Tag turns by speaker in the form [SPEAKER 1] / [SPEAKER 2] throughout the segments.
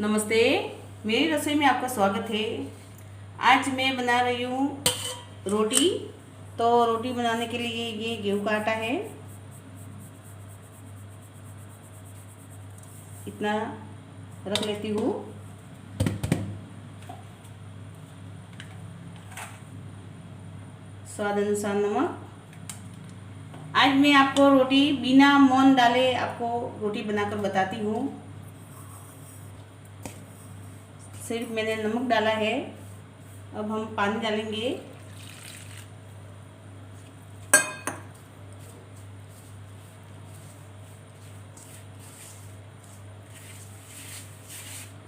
[SPEAKER 1] नमस्ते, मेरी रसोई में आपका स्वागत है। आज मैं बना रही हूँ रोटी। तो रोटी बनाने के लिए ये गेहूं का आटा है, इतना रख लेती हूँ। स्वाद अनुसार नमक। आज मैं आपको रोटी बिना मोन डाले आपको रोटी बनाकर बताती हूँ। सिर्फ मैंने नमक डाला है। अब हम पानी डालेंगे।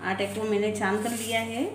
[SPEAKER 1] आटे को मैंने छान कर लिया है।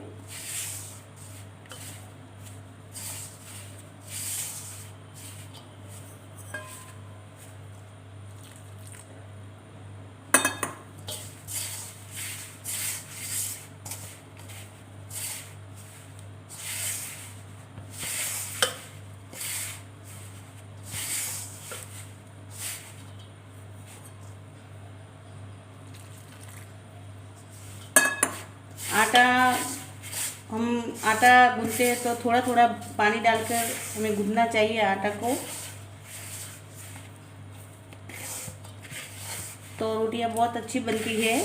[SPEAKER 1] आटा गूंथते हैं तो थोड़ा थोड़ा पानी डालकर हमें गूंथना चाहिए आटा को, तो रोटियां बहुत अच्छी बनती है।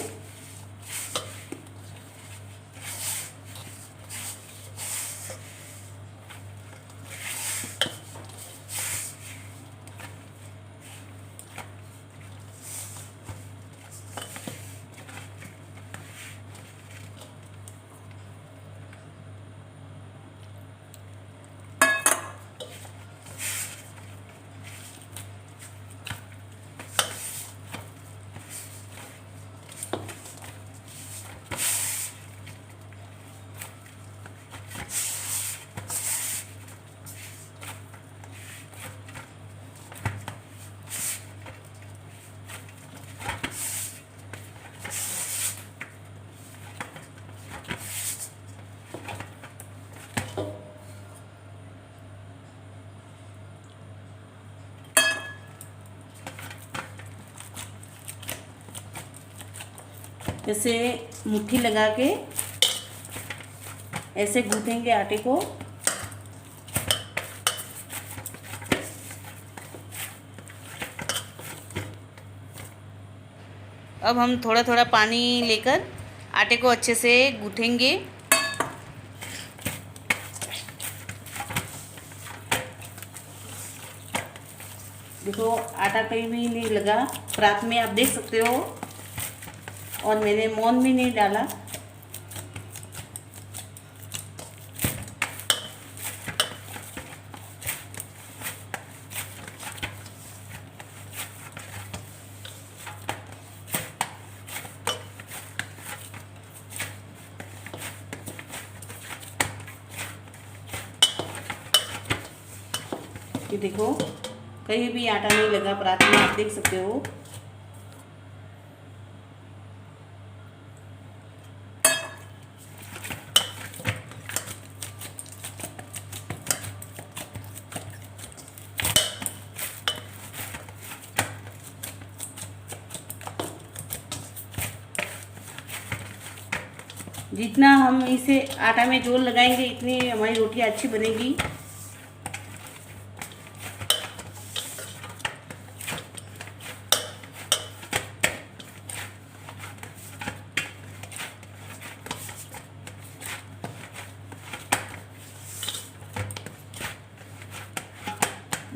[SPEAKER 1] जैसे मुट्ठी लगा के ऐसे गूंथेंगे आटे को। अब हम थोड़ा थोड़ा पानी लेकर आटे को अच्छे से गूंथेंगे। देखो आटा कहीं भी नहीं लगा, परात में आप देख सकते हो। और मैंने मोन भी नहीं डाला। ये देखो कहीं भी आटा नहीं लगा, परात में आप देख सकते हो। जितना हम इसे आटा में जोर लगाएंगे इतनी हमारी रोटियां अच्छी बनेगी।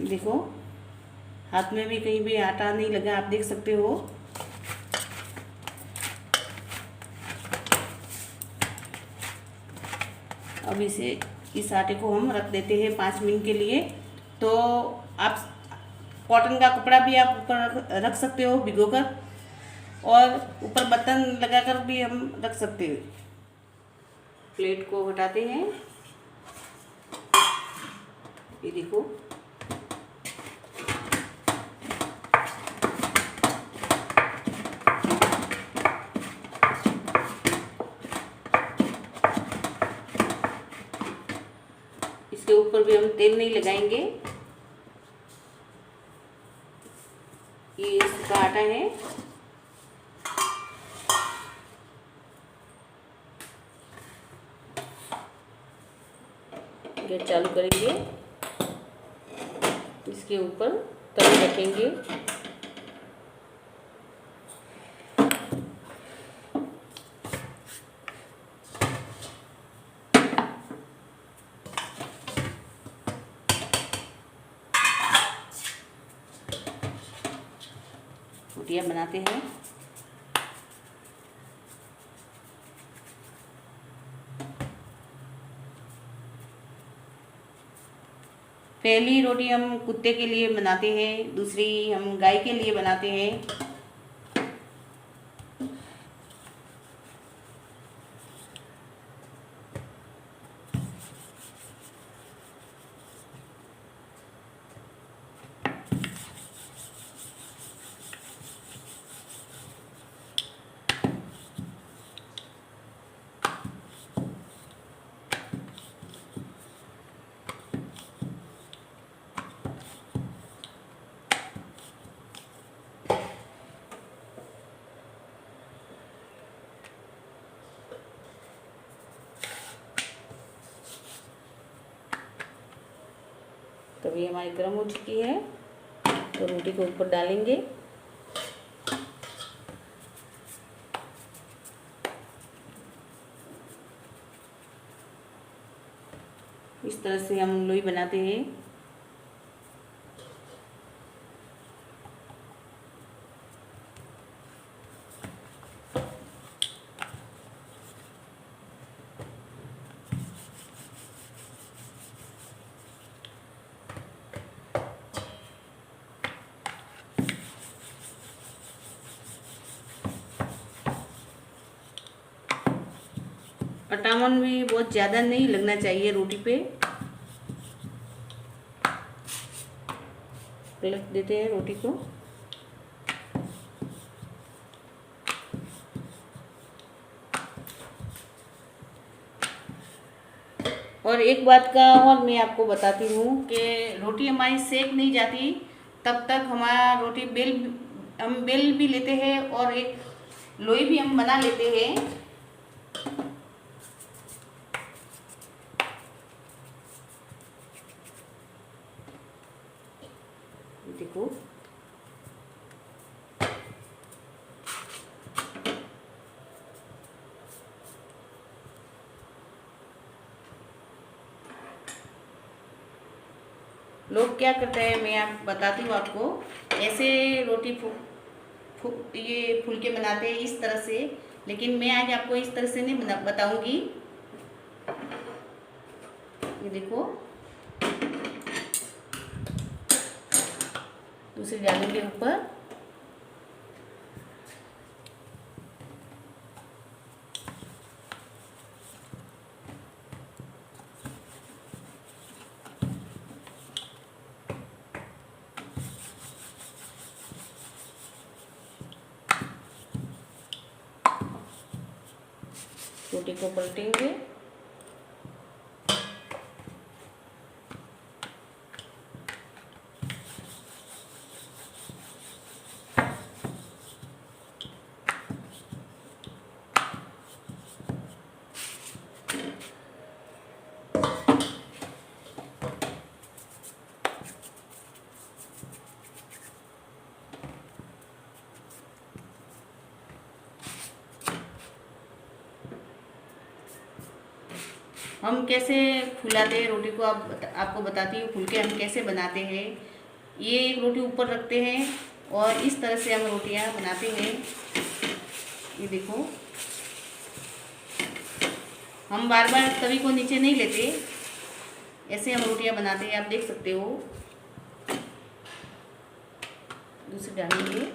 [SPEAKER 1] देखो हाथ में भी कहीं भी आटा नहीं लगा, आप देख सकते हो। अब इस आटे को हम रख देते हैं 5 मिनट के लिए। तो आप कॉटन का कपड़ा भी आप ऊपर रख सकते हो भिगोकर, और ऊपर बर्तन लगाकर भी हम रख सकते हैं। प्लेट को हटाते हैं। ये देखो इसके ऊपर भी हम तेल नहीं लगाएंगे। ये इसका आटा है। गैस चालू करेंगे, इसके ऊपर तवे रखेंगे। रोटियां बनाते हैं। पहली रोटी हम कुत्ते के लिए बनाते हैं, दूसरी हम गाय के लिए बनाते हैं। तभी हमारी गर्म हो चुकी है, तो रोटी को ऊपर डालेंगे। इस तरह से हम लोई बनाते हैं। कटावन भी बहुत ज़्यादा नहीं लगना चाहिए रोटी पे। पलट देते हैं रोटी को। और एक बात का और मैं आपको बताती हूँ कि रोटी हमारी सेक नहीं जाती तब तक हमारा रोटी हम बेल भी लेते हैं और एक लोई भी हम बना लेते हैं। देखो लोग क्या करते हैं, मैं आप बताती हूँ आपको। ऐसे रोटी ये फुलके बनाते हैं इस तरह से, लेकिन मैं आज आपको इस तरह से नहीं बताऊंगी। ये देखो, दूसरी डालेंगे ऊपर। रोटी को पलटेंगे। हम कैसे फुलाते हैं रोटी को आपको बताती हूँ। फुलके हम कैसे बनाते हैं। ये एक रोटी ऊपर रखते हैं और इस तरह से हम रोटियां बनाते हैं। ये देखो, हम बार बार तवी को नीचे नहीं लेते, ऐसे हम रोटियां बनाते हैं। आप देख सकते हो। दूसरी डालेंगे।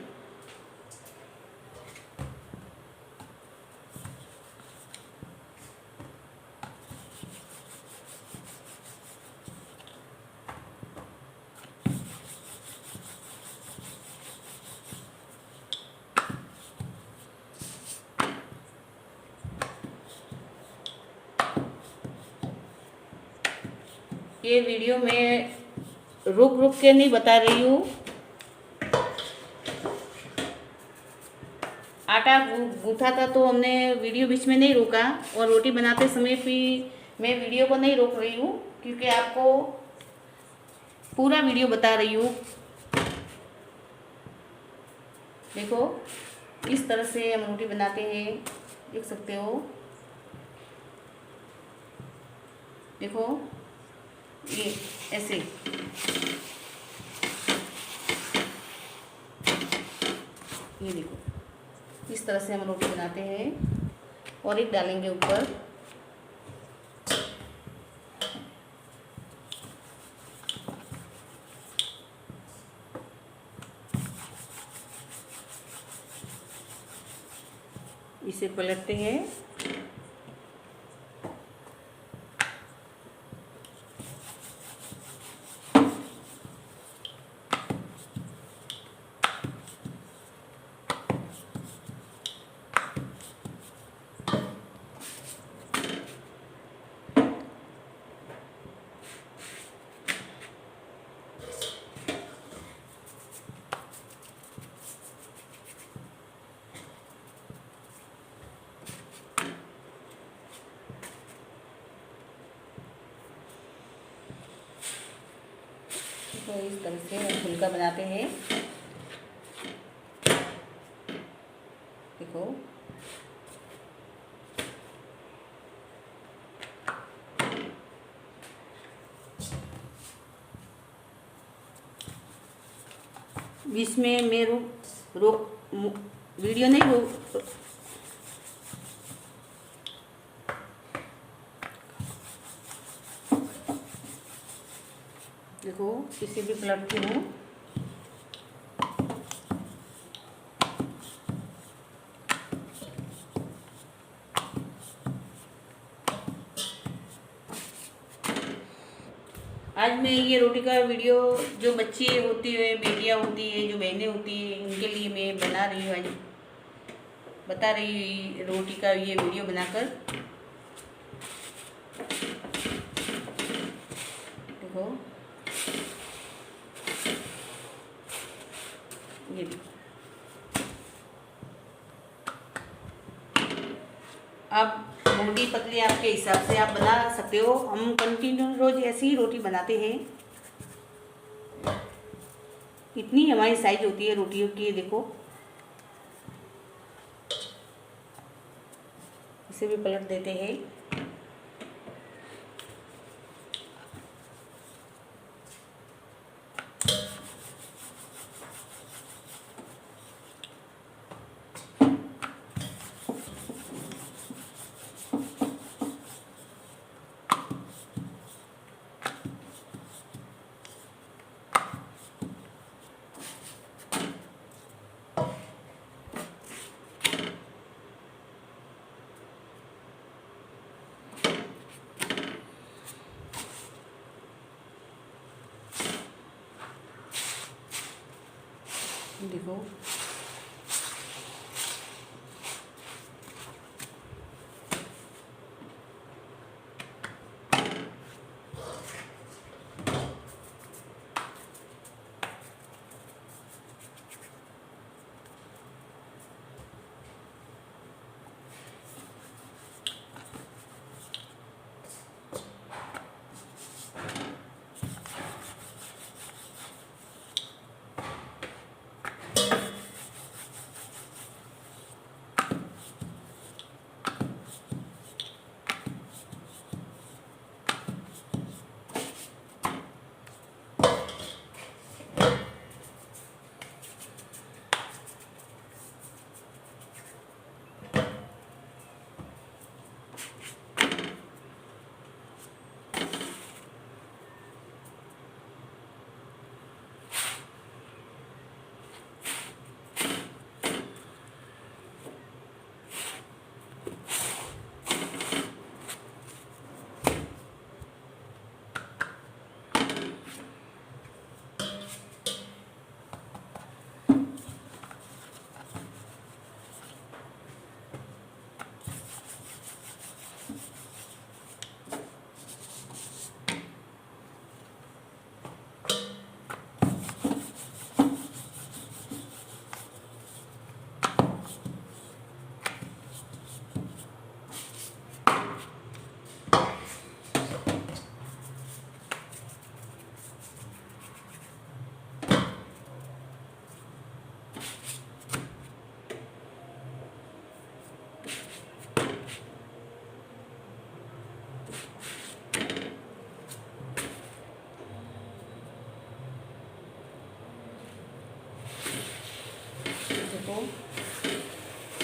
[SPEAKER 1] ये वीडियो में रुक रुक के नहीं बता रही हूँ। आटा गूंथा था तो हमने वीडियो बीच में नहीं रोका, और रोटी बनाते समय भी मैं वीडियो को नहीं रोक रही हूँ। क्योंकि आपको पूरा वीडियो बता रही हूँ। देखो इस तरह से हम रोटी बनाते हैं, देख सकते हो। देखो ये ऐसे, ये देखो इस तरह से हम रोटी बनाते हैं। और एक डालेंगे ऊपर। इसे पलटते हैं। तो इस तरह से हम फुल्का बनाते हैं। देखो बीच में मैं वीडियो नहीं देखो इसे भी पलटती हूँ। आज मैं ये रोटी का वीडियो जो बच्ची होती है, बेटियाँ होती है, जो बहनें होती है, उनके लिए मैं बना रही हूँ। आज बता रही रोटी का ये वीडियो बनाकर। देखो ये देखो, आप मोटी पतली आपके हिसाब से आप बना सकते हो। हम कंटिन्यू रोज ऐसी ही रोटी बनाते हैं। इतनी हमारी साइज होती है रोटियों की। देखो इसे भी पलट देते हैं। देखो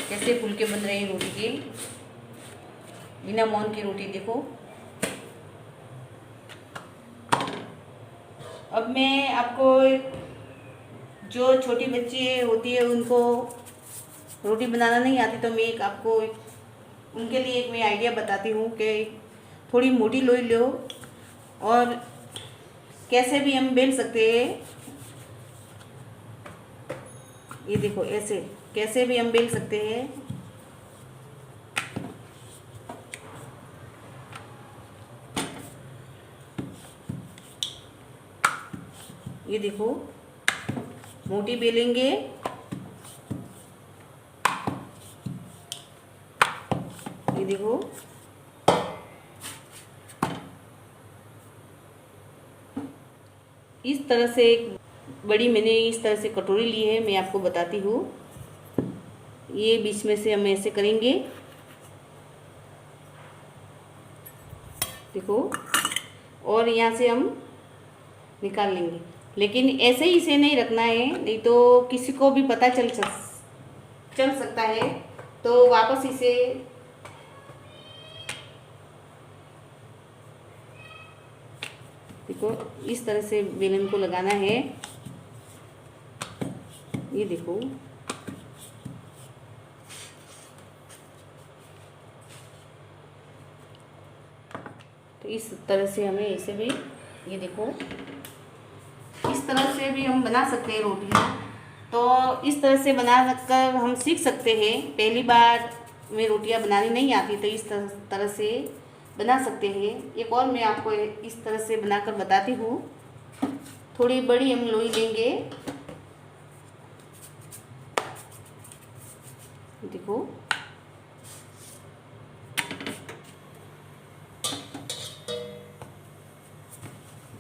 [SPEAKER 1] कैसे फुलके बन रहे हैं रोटी के, बिना मोहन की रोटी देखो। अब मैं आपको, जो छोटी बच्ची होती है उनको रोटी बनाना नहीं आती, तो मैं उनके लिए एक मैं आइडिया बताती हूँ कि थोड़ी मोटी लोई लो और कैसे भी हम बेल सकते हैं। ये देखो ऐसे कैसे भी हम बेल सकते हैं। ये देखो मोटी बेलेंगे, ये देखो इस तरह से एक बड़ी मैंने इस तरह से कटोरी ली है, मैं आपको बताती हूँ। ये बीच में से हम ऐसे करेंगे, देखो, और यहाँ से हम निकाल लेंगे। लेकिन ऐसे ही इसे नहीं रखना है, नहीं तो किसी को भी पता चल सकता है, तो वापस इसे देखो इस तरह से बेलन को लगाना है। ये देखो तो इस तरह से हमें ऐसे भी, ये देखो इस तरह से भी हम बना सकते हैं रोटियाँ। तो इस तरह से बना कर हम सीख सकते हैं। पहली बार में रोटियाँ बनानी नहीं आती तो इस तरह से बना सकते हैं। एक और मैं आपको इस तरह से बनाकर बताती हूँ। थोड़ी बड़ी हम लोई लेंगे, देखो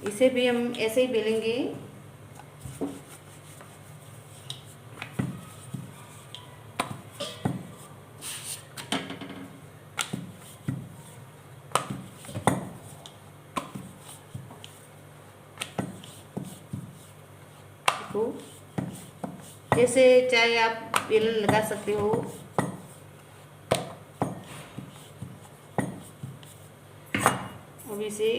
[SPEAKER 1] इसे भी हम ऐसे ही बेलेंगे। देखो जैसे चाहे आप बेलन लगा सकते हो। अब इसे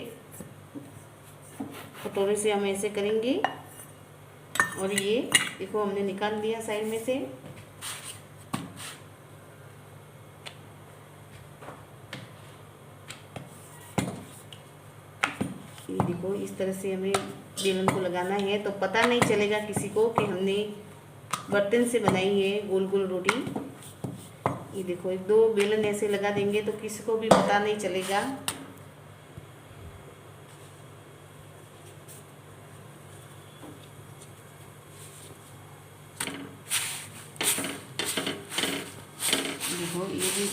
[SPEAKER 1] कटोरे से हम ऐसे करेंगे और ये देखो हमने निकाल दिया साइड में से। ये देखो इस तरह से हमें बेलन को लगाना है, तो पता नहीं चलेगा किसी को कि हमने बर्तन से बनाई है गोल गोल रोटी। ये देखो एक दो बेलन ऐसे लगा देंगे तो किसी को भी पता नहीं चलेगा। देखो ये भी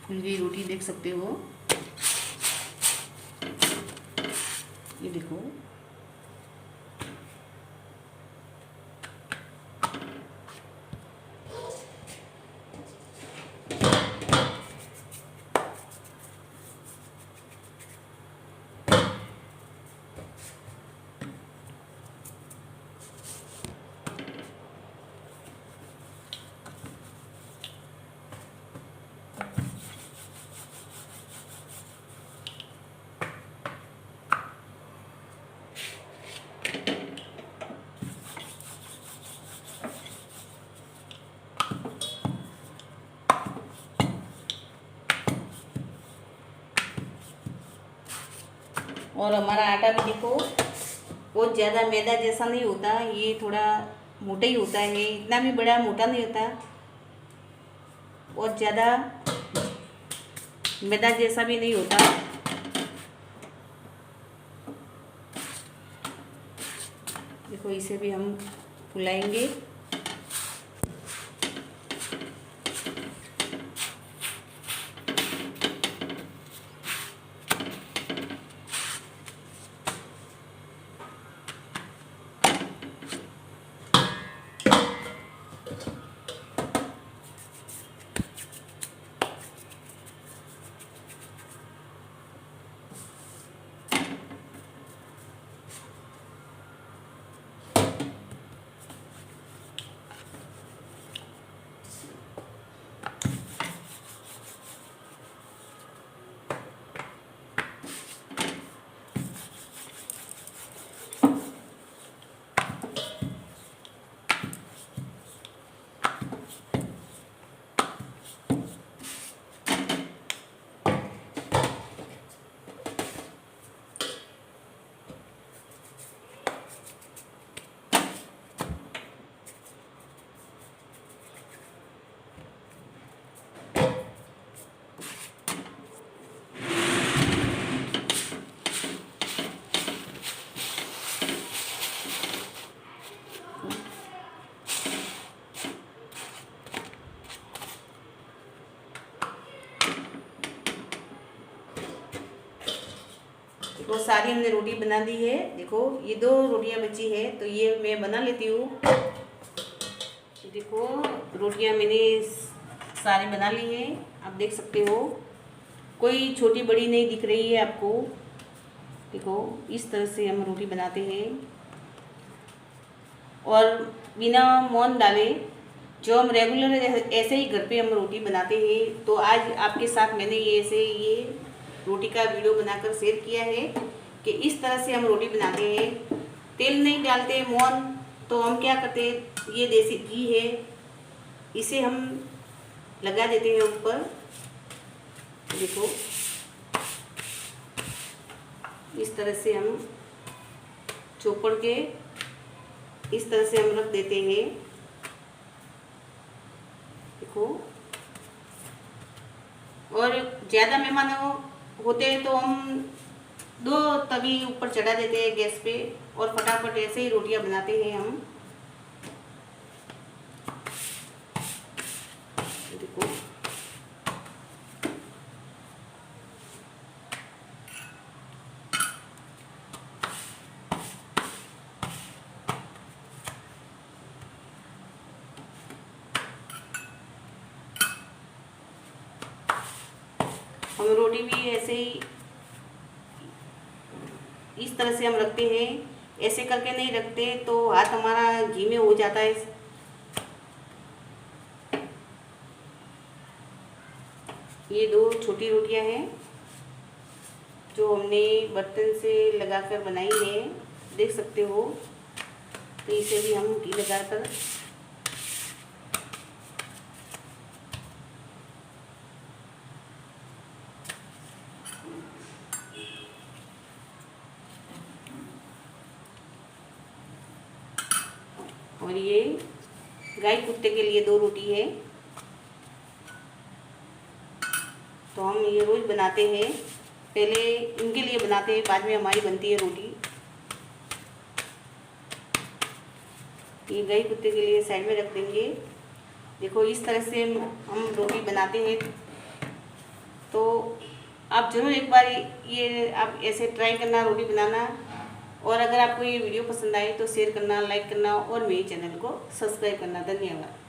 [SPEAKER 1] फूल गई रोटी, देख सकते हो। ये देखो और हमारा आटा भी देखो बहुत ज़्यादा मैदा जैसा नहीं होता, ये थोड़ा मोटा ही होता है। इतना भी बड़ा मोटा नहीं होता, बहुत ज़्यादा मैदा जैसा भी नहीं होता। देखो इसे भी हम फुलाएंगे। तो सारी हमने रोटी बना दी है। देखो ये 2 रोटियां बची है तो ये मैं बना लेती हूँ। देखो रोटियां मैंने सारी बना ली है, आप देख सकते हो, कोई छोटी बड़ी नहीं दिख रही है आपको। देखो इस तरह से हम रोटी बनाते हैं और बिना मोहन डाले जो हम रेगुलर ऐसे ही घर पे हम रोटी बनाते हैं। तो आज आपके साथ मैंने ये रोटी का वीडियो बनाकर शेयर किया है कि इस तरह से हम रोटी बनाते हैं। तेल नहीं डालते मोहन, तो हम क्या करते हैं, ये देसी घी है, इसे हम लगा देते हैं ऊपर। देखो इस तरह से हम चोपड़ के इस तरह से हम रख देते हैं। देखो, और ज़्यादा मेहमान होते हैं तो हम 2 तवी ऊपर चढ़ा देते हैं गैस पे और फटाफट ऐसे ही रोटियां बनाते हैं हम। देखो हम रोटी भी ऐसे ही इस तरह से हम रखते हैं, ऐसे करके नहीं रखते तो हाथ हमारा घी में हो जाता है। ये 2 छोटी रोटियां हैं जो हमने बर्तन से लगाकर बनाई है, देख सकते हो। तो इसे भी हम घी लगाकर और ये गाय कुत्ते के लिए 2 रोटी है। तो हम ये रोज़ बनाते हैं, पहले इनके लिए बनाते हैं, बाद में हमारी बनती है रोटी। ये गाय कुत्ते के लिए साइड में रख देंगे। देखो इस तरह से हम रोटी बनाते हैं। तो आप ज़रूर एक बार ये आप ऐसे ट्राई करना रोटी बनाना। और अगर आपको ये वीडियो पसंद आए तो शेयर करना, लाइक करना और मेरे चैनल को सब्सक्राइब करना। धन्यवाद।